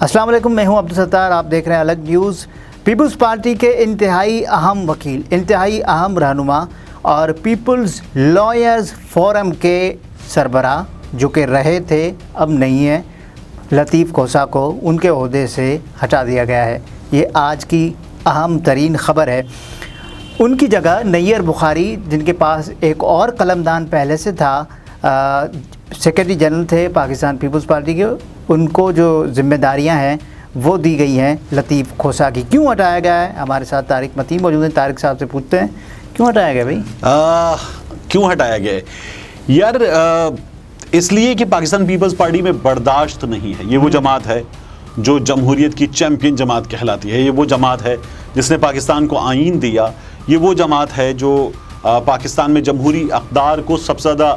السلام علیکم، میں ہوں عبدالستار، آپ دیکھ رہے ہیں الگ نیوز۔ پیپلز پارٹی کے انتہائی اہم وکیل، انتہائی اہم رہنما اور پیپلز لائرز فورم کے سربراہ جو کہ رہے تھے اب نہیں ہیں، لطیف کھوسہ کو ان کے عہدے سے ہٹا دیا گیا ہے۔ یہ آج کی اہم ترین خبر ہے۔ ان کی جگہ نیر بخاری، جن کے پاس ایک اور قلمدان پہلے سے تھا، سیکرٹری جنرل تھے پاکستان پیپلز پارٹی کے، ان کو جو ذمہ داریاں ہیں وہ دی گئی ہیں لطیف کھوسہ کی۔ کیوں ہٹایا گیا ہے؟ ہمارے ساتھ طارق متین موجود ہیں، طارق صاحب سے پوچھتے ہیں کیوں ہٹایا گیا بھائی؟ کیوں ہٹایا گیا ہے یار؟ اس لیے کہ پاکستان پیپلز پارٹی میں برداشت نہیں ہے۔ یہ وہ جماعت ہے جو جمہوریت کی چیمپئن جماعت کہلاتی ہے، یہ وہ جماعت ہے جس نے پاکستان کو آئین دیا، یہ وہ جماعت ہے جو پاکستان میں جمہوری اقدار کو سب سے زیادہ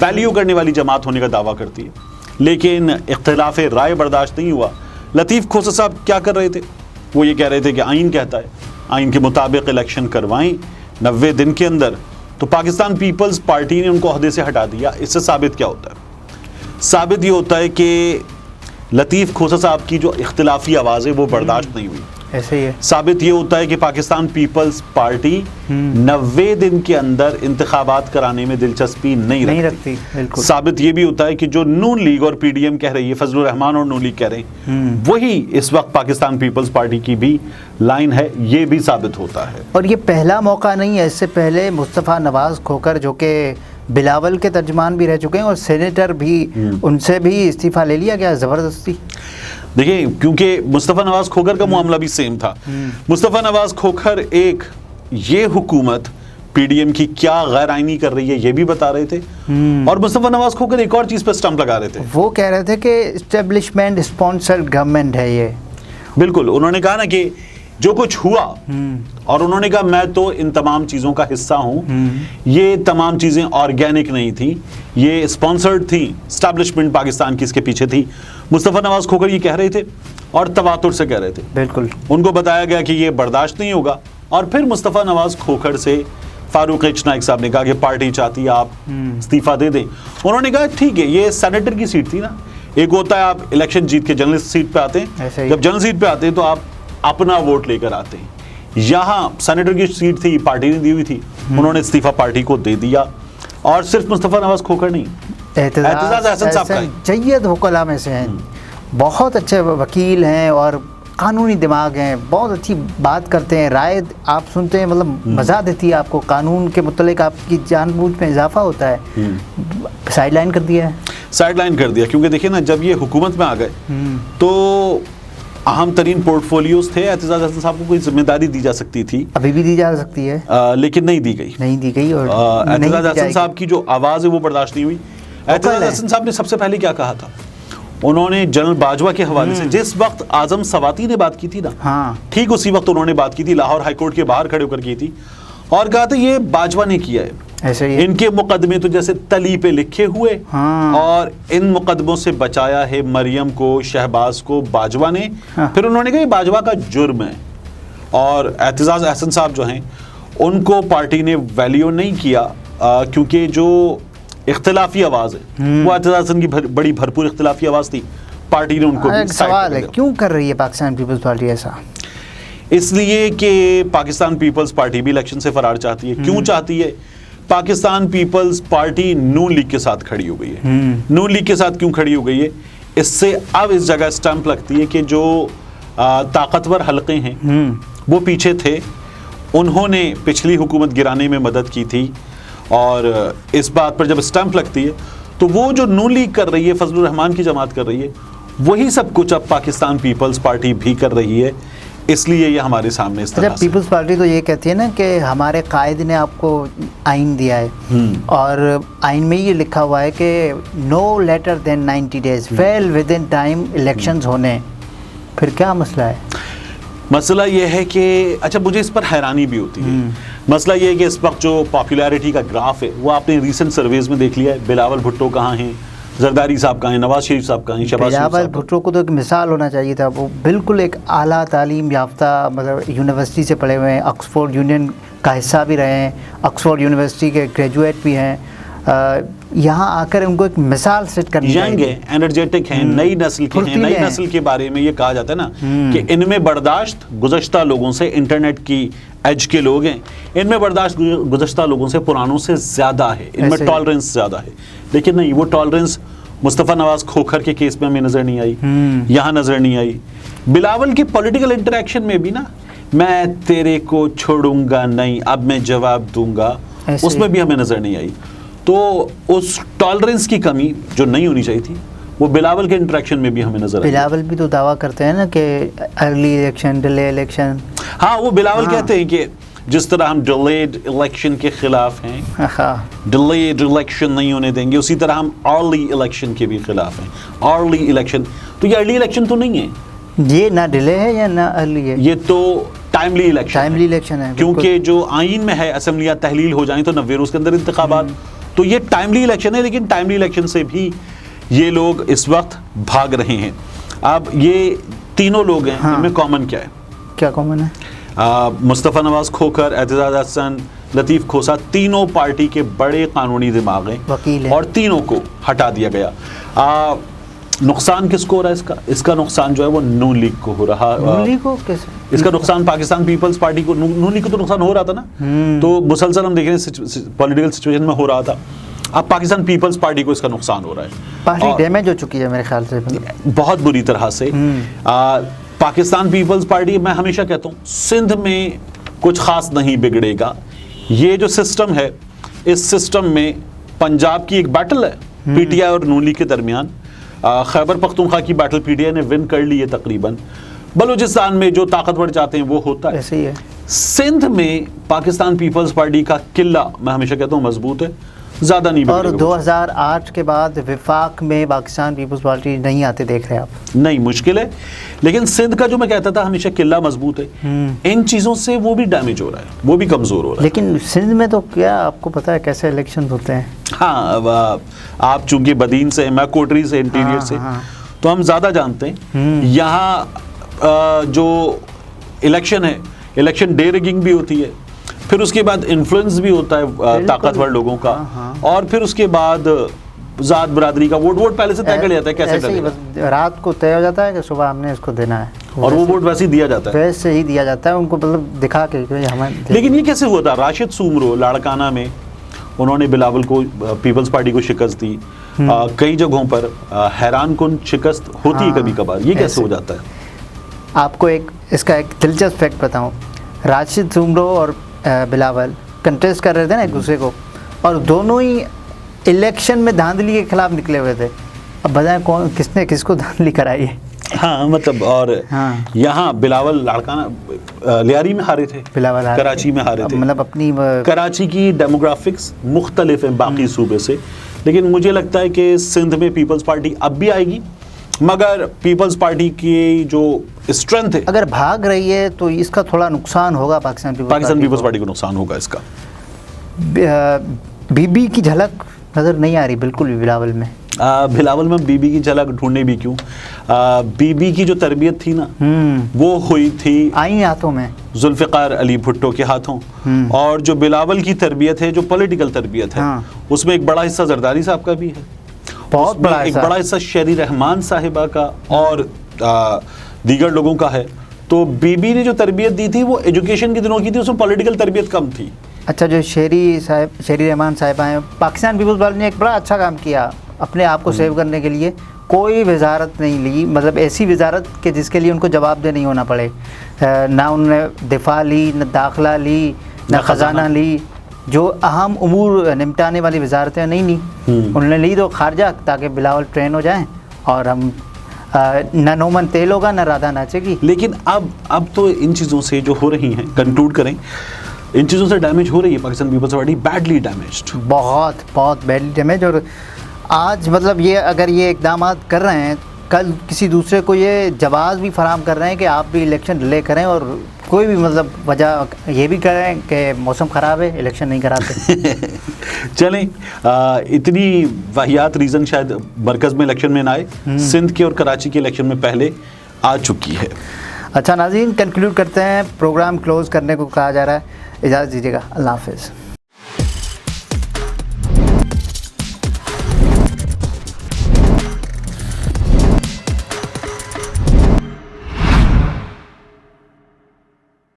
ویلیو کرنے والی جماعت ہونے کا دعویٰ کرتی ہے۔ لیکن اختلاف رائے برداشت نہیں ہوا۔ لطیف کھوسہ صاحب کیا کر رہے تھے؟ وہ یہ کہہ رہے تھے کہ آئین کہتا ہے، آئین کے مطابق الیکشن کروائیں 90 دن کے اندر، تو پاکستان پیپلز پارٹی نے ان کو عہدے سے ہٹا دیا۔ اس سے ثابت کیا ہوتا ہے؟ ثابت یہ ہوتا ہے کہ لطیف کھوسہ صاحب کی جو اختلافی آواز ہے وہ برداشت نہیں ہوئی۔ ایسے ہی ہے۔ ثابت یہ ہوتا ہے کہ پاکستان پیپلز پارٹی 90 دن کے اندر انتخابات کرانے میں دلچسپی نہیں رکھتی۔ بالکل۔ ثابت یہ بھی ہوتا ہے کہ جو نون لیگ اور پی ڈی ایم کہہ رہی ہے، فضل الرحمان اور نون لیگ کہہ رہے ہیں، وہی اس وقت پاکستان پیپلز پارٹی کی بھی لائن ہے، یہ بھی ثابت ہوتا ہے۔ اور یہ پہلا موقع نہیں ہے، اس سے پہلے مصطفیٰ نواز کھوکھر جو کہ بلاول کے ترجمان بھی رہ چکے ہیں اور سینیٹر بھی، ان سے بھی استعفیٰ لے لیا گیا زبردستی۔ دیکھیں، کیونکہ مصطفیٰ نواز کھوکھر کا معاملہ بھی سیم تھا۔ مصطفیٰ نواز کھوکھر ایک یہ حکومت پی ڈی ایم کی کیا غیر آئینی کر رہی ہے یہ بھی بتا رہے تھے، اور مصطفیٰ نواز کھوکھر ایک اور چیز پہ سٹمپ لگا رہے تھے۔ وہ کہہ رہے تھے کہ اسٹیبلشمنٹ اسپانسرڈ گورنمنٹ ہے یہ۔ بالکل، انہوں نے کہا نا کہ جو کچھ ہوا، اور انہوں نے کہا میں تو ان تمام چیزوں کا حصہ ہوں، یہ تمام چیزیں آرگینک نہیں تھیں، یہ اسپانسرڈ تھیں، اسٹیبلشمنٹ پاکستان کی اس کے پیچھے تھی۔ مصطفیٰ نواز کھوکھر یہ کہہ رہے تھے اور تواتر سے کہہ رہے تھے۔ بالکل، ان کو بتایا گیا کہ یہ برداشت نہیں ہوگا، اور پھر مصطفیٰ نواز کھوکھر سے فاروق ایچ نائک صاحب نے کہا کہ پارٹی چاہتی ہے آپ استعفیٰ دے دیں۔ انہوں نے کہا ٹھیک ہے، یہ سینیٹر کی سیٹ تھی نا، ایک ہوتا ہے آپ الیکشن جیت کے جنرل سیٹ پہ آتے ہیں، جب جنرل سیٹ پہ آتے ہیں تو آپ اپنا ووٹ لے کر آتے ہیں۔ یہاں سینیٹر کی سیٹ تھی، پارٹی نے دی ہوئی تھی، انہوں نے استعفیٰ پارٹی کو دے دیا، اور صرف مصطفیٰ نواز کھوکھر نہیں، اعتزاز احسن صاحب کا جید وکلاء میں سے ہیں، بہت اچھے وکیل ہیں اور قانونی دماغ ہیں، بہت اچھی بات کرتے ہیں، رائے آپ سنتے ہیں، مطلب مزہ دیتی ہے آپ کو، قانون کے متعلق آپ کی جان بوجھ میں اضافہ ہوتا ہے۔ سائڈ لائن کر دیا ہے، سائڈ لائن کر دیا، کیونکہ دیکھیں نا، جب یہ حکومت میں آ گئے تو اہم ترین پورٹ فولیوز تھے، اعتزاز احسن صاحب کو کوئی ذمہ داری دی جا سکتی تھی، ابھی بھی دی جا سکتی ہے، لیکن نہیں دی گئی، اور اعتزاز احسن صاحب کی جو آواز ہے وہ برداشت نہیں ہوئی۔ اعتزاز احسن صاحب نے سب سے پہلے کیا کہا تھا؟ انہوں نے جنرل باجوہ کے حوالے سے، جس وقت اعظم سواتی نے بات کی تھی نا، ٹھیک اسی وقت انہوں نے بات کی تھی، لاہور ہائی کورٹ کے باہر کھڑے ہو کر کی تھی، اور کہا تھا یہ باجوہ نے کیا ہے، ایسے ہی ان کے مقدمے تو جیسے تلی پہ لکھے ہوئے، اور ان مقدموں سے بچایا ہے مریم کو، شہباز کو باجوہ نے۔ پھر انہوں نے کہا یہ باجوہ کا جرم ہے، اور اعتزاز احسن صاحب جو ہیں ان کو پارٹی نے ویلیو نہیں کیا، کیونکہ جو اختلافی آواز ہے وہ اعتزاز احسن کی بڑی بھرپور اختلافی آواز تھی، پارٹی نے ان کو ایک سوال ہے، کیوں کر رہی ہے پاکستان پیپلز پارٹی ایسا؟ اس لیے کہ پاکستان پیپلز پارٹی بھی الیکشن سے فرار چاہتی ہے۔ کیوں چاہتی ہے؟ پاکستان پیپلز پارٹی نون لیگ کے ساتھ کھڑی ہو گئی ہے۔ نون لیگ کے ساتھ کیوں کھڑی ہو گئی ہے؟ اس سے اب اس جگہ سٹمپ لگتی ہے کہ جو طاقتور حلقے ہیں وہ پیچھے تھے، انہوں نے پچھلی حکومت گرانے میں مدد کی تھی، اور اس بات پر جب سٹمپ لگتی ہے تو وہ جو نون لیگ کر رہی ہے، فضل الرحمان کی جماعت کر رہی ہے، وہی سب کچھ اب پاکستان پیپلز پارٹی بھی کر رہی ہے، اس لیے یہ ہمارے سامنے اس طرح سے۔ پیپلز پارٹی تو یہ کہتی ہے نا کہ ہمارے قائد نے آپ کو آئین دیا ہے، اور آئین میں یہ لکھا ہوا ہے کہ no later than 90 days well within time elections ہونے، پھر کیا مسئلہ ہے؟ مسئلہ یہ ہے کہ اچھا، مجھے اس پر حیرانی بھی ہوتی ہے۔ مسئلہ یہ ہے کہ اس وقت جو پاپولیرٹی کا گراف ہے وہ آپ نے ریسنٹ سرویز میں دیکھ لیا ہے، بلاول بھٹو کہاں ہیں، زرداری صاحب کہاں ہیں، نواز شریف صاحب کہاں ہیں، شہباز شریف بلاول صاحب۔ بھٹو کو تو ایک مثال ہونا چاہیے تھا، وہ بالکل ایک اعلیٰ تعلیم یافتہ، مطلب یونیورسٹی سے پڑھے ہوئے ہیں، آکسفورڈ یونین کا حصہ بھی رہے ہیں، آکسفورڈ یونیورسٹی کے گریجویٹ بھی ہیں، یہاں آ کر ان کو ایک مثال سیٹ کرنی ینگ چاہیے. ہیں, انرجیٹک ہیں, نئی نسل کے ہیں. نئی نسل کے بارے میں یہ کہا جاتا ہے نا کہ ان میں برداشت گزشتہ لوگوں سے, انٹرنیٹ کی ایج کے لوگ ہیں, ان میں برداشت گزشتہ لوگوں سے, پرانوں سے زیادہ ہے, ان میں ٹالرنس زیادہ ہے. لیکن نہیں, وہ ٹالرنس مصطفیٰ نواز کھوکھر کے کیس میں ہمیں نظر نہیں آئی, یہاں نظر نہیں آئی. بلاول کی پولیٹیکل انٹریکشن میں بھی نا, میں تیرے کو چھوڑوں گا نہیں, اب میں جواب دوں گا, اس میں بھی ہمیں نظر نہیں آئی. تو اس ٹالرنس کی کمی جو نہیں ہونی چاہیے تھی وہ بلاول کے انٹریکشن میں بھی ہمیں نظر آئی. بلاول بھی تو دعویٰ کرتے ہیں نا کہ ارلی الیکشن, ڈیلے الیکشن. ہاں, وہ بلاول کہتے ہیں کہ جس طرح ہم ڈیلیڈ الیکشن کے خلاف ہیں, ڈیلیڈ الیکشن نہیں ہونے دیں گے, اسی طرح ہم ارلی الیکشن کے بھی خلاف ہیں. ارلی الیکشن, تو یہ ارلی الیکشن تو نہیں ہے, یہ نہ ڈیلے ہے یا نہ ارلی ہے, یہ تو ٹائملی الیکشن ہے. کیونکہ جو آئین میں ہے اسمبلیاں تحلیل ہو جائیں تو 90 روز کے اندر انتخابات, تو یہ ٹائملی الیکشن ہے. لیکن ٹائملی الیکشن سے بھی یہ لوگ اس وقت بھاگ رہے ہیں. اب یہ تینوں لوگ ہیں, ان میں کامن کیا ہے؟ کیا کامن ہے؟ مصطفیٰ نواز کھوکھر, اعتزاز احسن, لطیف کھوسا, تینوں پارٹی کے بڑے قانونی دماغ ہیں, وکیل ہیں, اور تینوں کو ہٹا دیا گیا. نقصان کس کو ہو رہا ہے اس کا؟ اس کا نقصان جو ہے وہ نون لیگ کو ہو رہا. نون لیگ کو کیسے؟ اس کا نقصان پاکستان پیپلز پارٹی کو, نون لیگ کو تو نقصان ہو رہا تھا نا, تو مسلسل ہم دیکھ رہے ہیں پولیٹیکل سچویشن میں ہو رہا تھا. اب پاکستان پیپلز پارٹی کو اس کا نقصان ہو رہا ہے. پارٹی ڈیمیج ہو چکی ہے میرے خیال سے بہت بری طرح سے. پاکستان پیپلز پارٹی, میں ہمیشہ کہتا ہوں سندھ میں کچھ خاص نہیں بگڑے گا. یہ جو سسٹم ہے, اس سسٹم میں پنجاب کی ایک بیٹل ہے پی ٹی آئی اور نون لیگ کے درمیان. خیبر پختونخوا کی بیٹل پی ٹی آئی نے ون کر لی ہے تقریباً. بلوچستان میں جو طاقتور چاہتے ہیں وہ ہوتا ہے, ایسے ہی ہے. سندھ میں پاکستان پیپلز پارٹی کا قلعہ میں ہمیشہ کہتا ہوں مضبوط ہے, زیادہ نہیں بگڑے گا. اور 2008 کے بعد وفاق میں پاکستان پیپلز پارٹی نہیں آتے دیکھ رہے آپ؟ نہیں, مشکل ہے. لیکن سندھ کا جو میں کہتا تھا ہمیشہ قلعہ مضبوط ہے, ان چیزوں سے وہ بھی ڈیمیج ہو رہا ہے, وہ بھی کمزور ہو رہا ہے. لیکن سندھ میں تو کیا آپ کو پتا ہے کیسے الیکشن ہوتے ہیں؟ ہاں, آپ چونکہ بدین سے, میں کوٹری سے, انٹیریئر سے, تو ہم زیادہ جانتے ہیں. یہاں جو الیکشن ہے, الیکشن ڈے ریگنگ بھی ہوتی ہے, پھر اس کے بعد انفلوئنس بھی ہوتا ہے طاقتور لوگوں کا, اور پھر اس کے بعد ذات برادری کا ووٹ پہلے سے طے کر جاتا ہے کیسے ڈلے گا. رات کو طے ہو جاتا ہے کہ صبح ہم نے اس کو دینا ہے, اور وہ ووٹ ویسے ہی دیا جاتا ہے, ویسے ہی دیا جاتا ہے ان کو, مطلب دکھا کے ہمیں. لیکن یہ کیسے ہوا تھا؟ راشد سومرو لاڑکانہ میں انہوں نے بلاول کو, پیپلز پارٹی کو شکست دی. کئی جگہوں پر حیران کن شکست ہوتی ہے کبھی کبھار. یہ کیسے ہو جاتا ہے؟ آپ کو ایک اس کا ایک دلچسپ فیکٹ بتاؤں. راشد سومرو اور بلاول کنٹیسٹ کر رہے تھے نا ایک دوسرے کو, اور دونوں ہی الیکشن میں دھاندلی کے خلاف نکلے ہوئے تھے. اب بتائیں کون, کس نے کس کو دھاندلی کرائی ہے؟ ہاں, مطلب, اور یہاں بلاول لاڑکانہ لیاری میں ہارے تھے, کراچی میں ہارے تھے. مطلب اپنی کراچی کی ڈیموگرافکس مختلف ہیں باقی صوبے سے, لیکن مجھے لگتا ہے کہ سندھ میں پیپلز پارٹی اب بھی آئے گی, مگر پیپلز پارٹی کی جو اسٹرینتھ ہے, اگر بھاگ رہی ہے تو اس کا تھوڑا نقصان ہوگا پاکستان پیپلز پارٹی کو نقصان ہوگا اس کا. بی بی کی جھلک نظر نہیں آ رہی بالکل بھی بلاول میں. بلاول میں بی بی کی جھلک ڈھونڈنے بھی کیوں, بی بی کی جو تربیت تھی نا وہ ہوئی تھی آئین ہاتھوں میں, ذوالفقار علی بھٹو کے ہاتھوں. اور جو بلاول کی تربیت ہے, جو پولیٹیکل تربیت ہے, اس میں ایک بڑا حصہ زرداری صاحب کا بھی ہے, بہت بڑا ایک بڑا حصہ شہری رحمان صاحبہ کا اور دیگر لوگوں کا ہے. تو بی بی نے جو تربیت دی تھی وہ ایجوکیشن کے دنوں کی تھی, اس میں پولیٹیکل تربیت کم تھی. اچھا, جو شہری رحمان صاحبہ ہیں, پاکستان پیپلز پارٹی نے ایک بڑا اچھا کام کیا اپنے آپ کو سیو کرنے کے لیے. کوئی وزارت نہیں لی, مطلب ایسی وزارت کہ جس کے لیے ان کو جواب دہ نہیں ہونا پڑے. نہ انہوں نے دفاع لی, نہ داخلہ لی, نہ خزانہ لی. جو اہم امور نمٹانے والی وزارتیں نہیں لی, انہوں نے لی تو خارجہ, تاکہ بلاول ٹرین ہو جائیں اور ہم نہ نومن تیل ہوگا نہ رادھا ناچے گی. لیکن اب تو ان چیزوں سے جو ہو رہی ہیں, کنکلوڈ کریں, ان چیزوں سے ڈیمیج ہو رہی ہے پاکستان پیپلز پارٹی, بیڈلی ڈیمیجڈ, بہت بیڈلی ڈیمیج. اور آج مطلب یہ اگر یہ اقدامات کر رہے ہیں, کل کسی دوسرے کو یہ جواز بھی فراہم کر رہے ہیں کہ آپ بھی الیکشن ڈیلے کریں, اور کوئی بھی مطلب وجہ یہ بھی کریں کہ موسم خراب ہے الیکشن نہیں کراتے. چلیں, اتنی واحیات ریزن شاید مرکز میں الیکشن میں نہ آئے, سندھ کے اور کراچی کے الیکشن میں پہلے آ چکی ہے. اچھا ناظرین, کنکلوڈ کرتے ہیں, پروگرام کلوز کرنے کو کہا جا رہا ہے, اجازت دیجیے گا, اللہ حافظ.